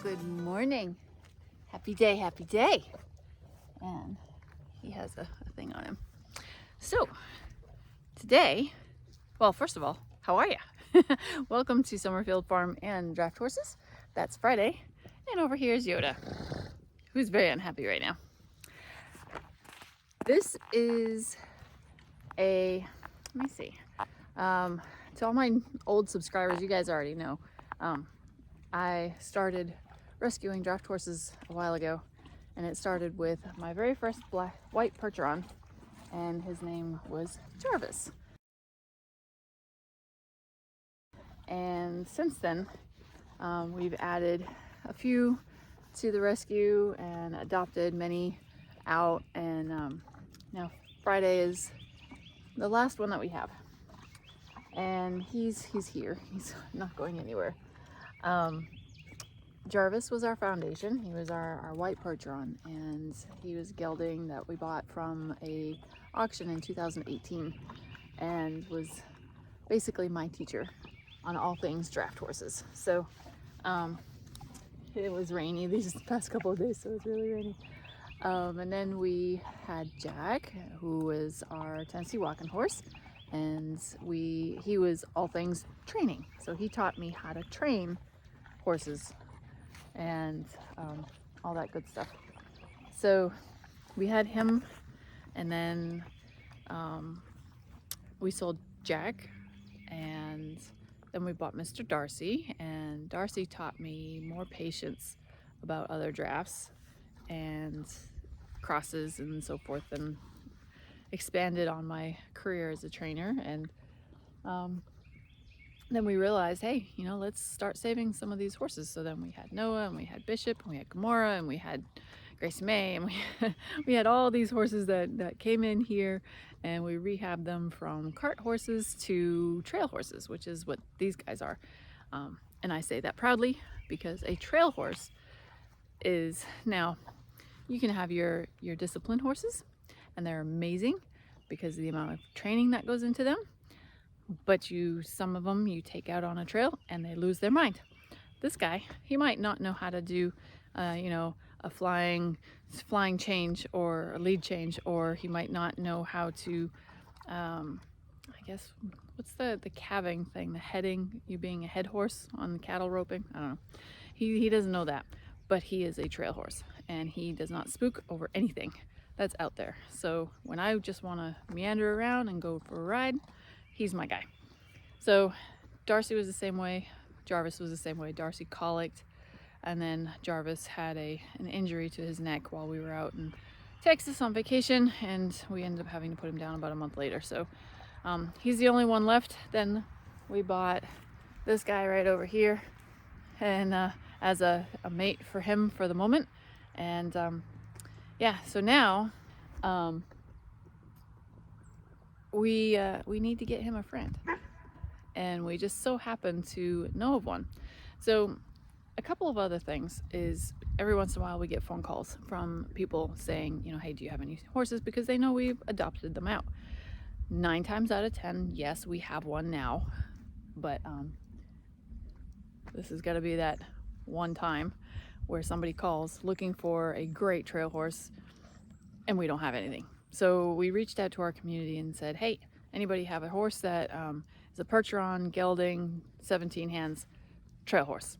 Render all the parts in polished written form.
Good morning. Happy day, happy day. And he has a thing on him. So today, well, first of all, how are you? Welcome to Summerfield Farm and Draft Horses. That's Friday. And over here is Yoda, who's very unhappy right now. This is let me see. To all my old subscribers, you guys already know, I started rescuing draft horses a while ago, and it started with my very first white Percheron, and his name was Jarvis. And since then, we've added a few to the rescue and adopted many out, and now Friday is the last one that we have, and he's here. He's not going anywhere. Jarvis was our foundation. He was our white Percheron, and he was gelding that we bought from a auction in 2018 and was basically my teacher on all things draft horses. So it was rainy these past couple of days, so it was really rainy. And then we had Jack, who was our Tennessee walking horse, and he was all things training. So he taught me how to train horses and all that good stuff. So we had him, and then we sold Jack, and then we bought Mr. Darcy, and Darcy taught me more patience about other drafts and crosses and so forth, and expanded on my career as a trainer. And then we realized, hey, let's start saving some of these horses. So then we had Noah, and we had Bishop, and we had Gamora, and we had Grace May, and we had all these horses that came in here, and we rehabbed them from cart horses to trail horses, which is what these guys are. And I say that proudly, because a trail horse is, now you can have your disciplined horses, and they're amazing because of the amount of training that goes into them. But some of them you take out on a trail and they lose their mind. This guy, he might not know how to do, a flying change or a lead change, or he might not know how to, I guess, what's the calving thing, the heading, you being a head horse on the cattle roping? I don't know. He doesn't know that, but he is a trail horse, and he does not spook over anything that's out there. So when I just want to meander around and go for a ride, he's my guy. So Darcy was the same way. Jarvis was the same way. Darcy colicked, and then Jarvis had an injury to his neck while we were out in Texas on vacation, and we ended up having to put him down about a month later. So he's the only one left. Then we bought this guy right over here, and as a mate for him for the moment. And yeah, so now we need to get him a friend, and we just so happen to know of one. So a couple of other things is, every once in a while we get phone calls from people saying, hey, do you have any horses? Because they know we've adopted them out. 9 times out of 10, yes, we have one now, but this is got to be that one time where somebody calls looking for a great trail horse and we don't have anything. So we reached out to our community and said, hey, anybody have a horse that is a Percheron, gelding, 17 hands, trail horse?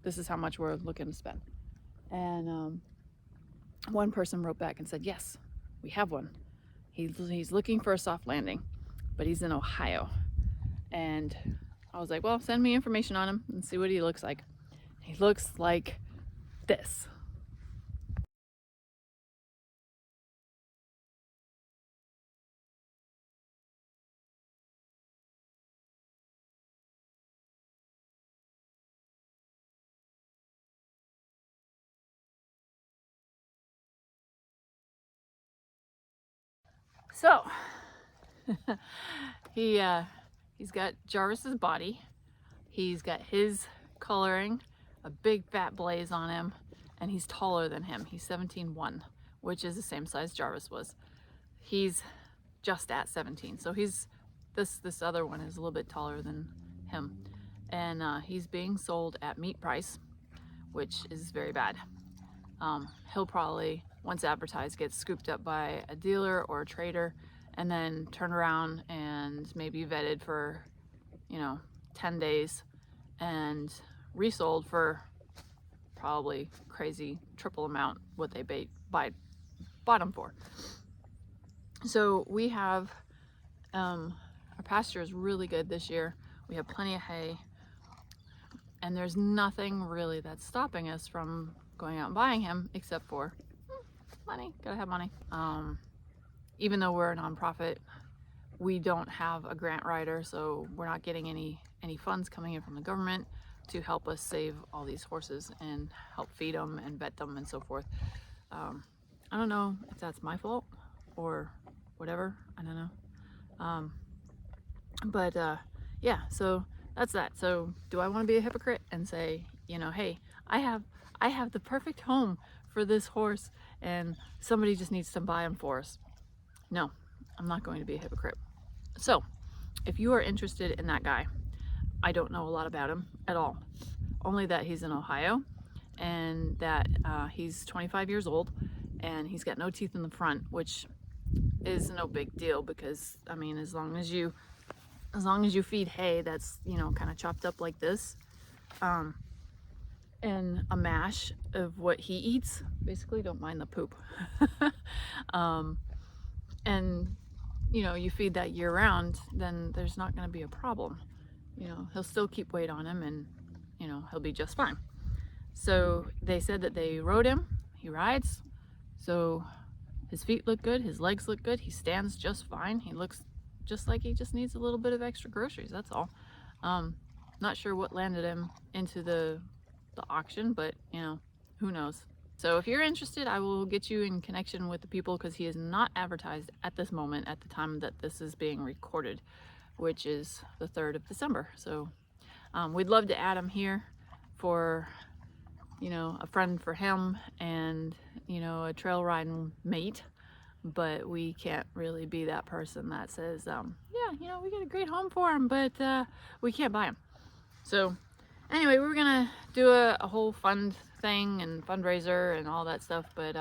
This is how much we're looking to spend. And one person wrote back and said, yes, we have one. He's looking for a soft landing, but he's in Ohio. And I was like, well, send me information on him and see what he looks like. He looks like this. So he's got Jarvis's body. He's got his coloring, a big fat blaze on him, and he's taller than him. He's 17.1, which is the same size Jarvis was. He's just at 17, so this other one is a little bit taller than him, and he's being sold at meat price, which is very bad. He'll probably, once advertised, get scooped up by a dealer or a trader and then turn around and maybe vetted for, 10 days and resold for probably crazy triple amount what they bought them for. So we have, our pasture is really good this year. We have plenty of hay, and there's nothing really that's stopping us from going out and buying him except for money. Gotta have money. Even though we're a nonprofit, we don't have a grant writer, so we're not getting any funds coming in from the government to help us save all these horses and help feed them and vet them and so forth. I don't know if that's my fault or whatever. I don't know. But yeah, so that's that. So do I want to be a hypocrite and say, hey, I have the perfect home for this horse and somebody just needs to buy him for us? No, I'm not going to be a hypocrite. So if you are interested in that guy, I don't know a lot about him at all. Only that he's in Ohio and that he's 25 years old and he's got no teeth in the front, which is no big deal because, I mean, as long as you feed hay that's, kind of chopped up like this, and a mash of what he eats, basically, don't mind the poop. And, you feed that year round, then there's not going to be a problem. He'll still keep weight on him and, he'll be just fine. So they said that they rode him, he rides, so his feet look good, his legs look good, he stands just fine, he looks just like he just needs a little bit of extra groceries, that's all. Not sure what landed him into the auction, but who knows. So if you're interested, I will get you in connection with the people because he is not advertised at this moment at the time that this is being recorded, which is the 3rd of December. So we'd love to add him here for a friend for him and a trail riding mate, but we can't really be that person that says yeah, we got a great home for him, but we can't buy him. So anyway, we're gonna do a whole fund thing and fundraiser and all that stuff, but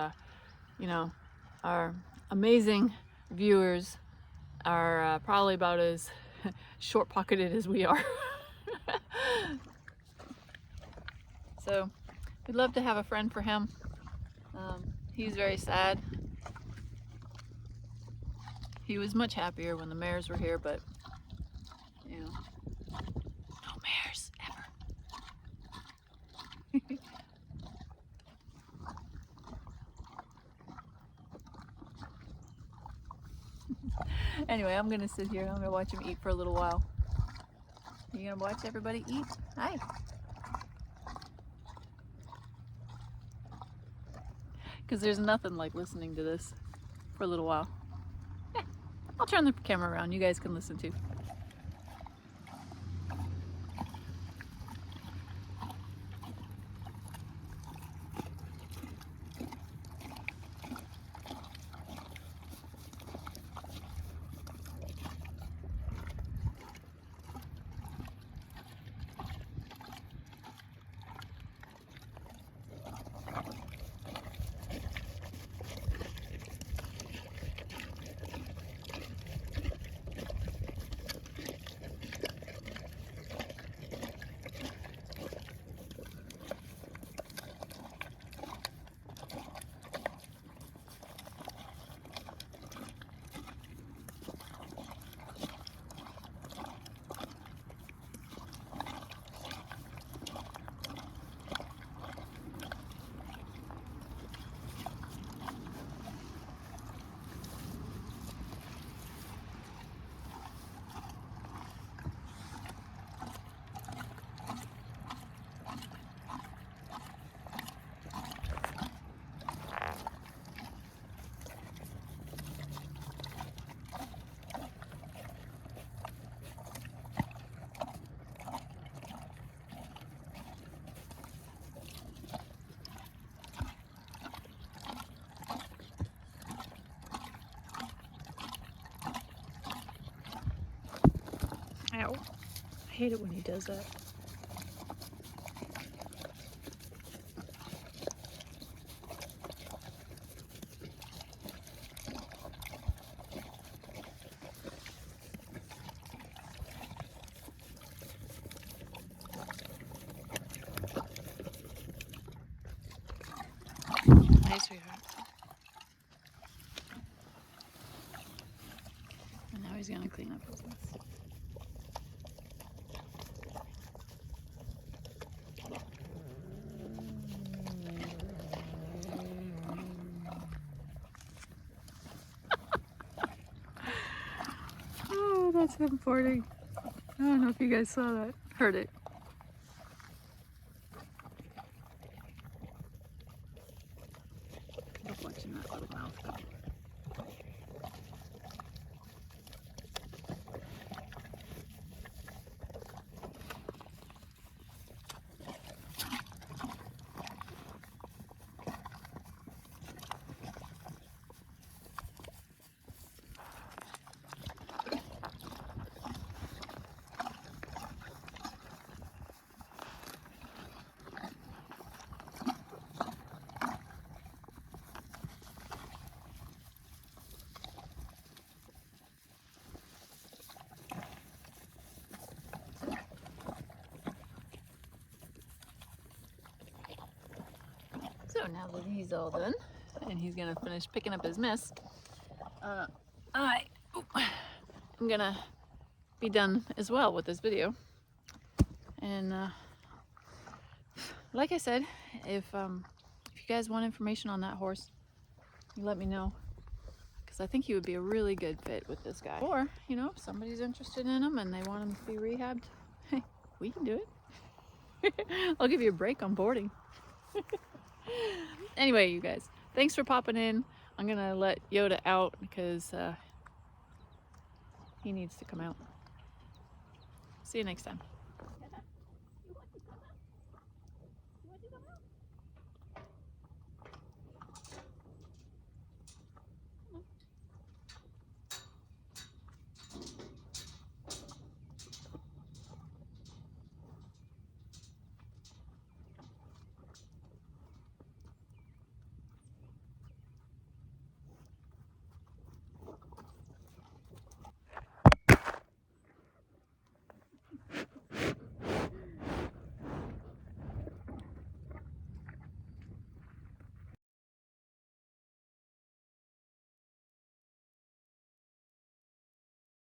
our amazing viewers are probably about as short-pocketed as we are. So we'd love to have a friend for him. He's very sad. He was much happier when the mares were here, but no mares ever. Anyway, I'm gonna sit here and I'm gonna watch him eat for a little while. You gonna watch everybody eat? Hi. Because there's nothing like listening to this for a little while. Yeah, I'll turn the camera around. You guys can listen too. Ow. I hate it when he does that. he's gonna clean up his mess. Oh, that's him farting. I don't know if you guys saw that. Heard it. Love watching that little mouth go. So now that he's all done and he's gonna finish picking up his mess, I'm gonna be done as well with this video. And like I said, if you guys want information on that horse, you let me know, because I think he would be a really good fit with this guy. Or, you know, if somebody's interested in him and they want him to be rehabbed, hey, we can do it. I'll give you a break on boarding. Anyway, you guys, thanks for popping in. I'm gonna let Yoda out because he needs to come out. See you next time.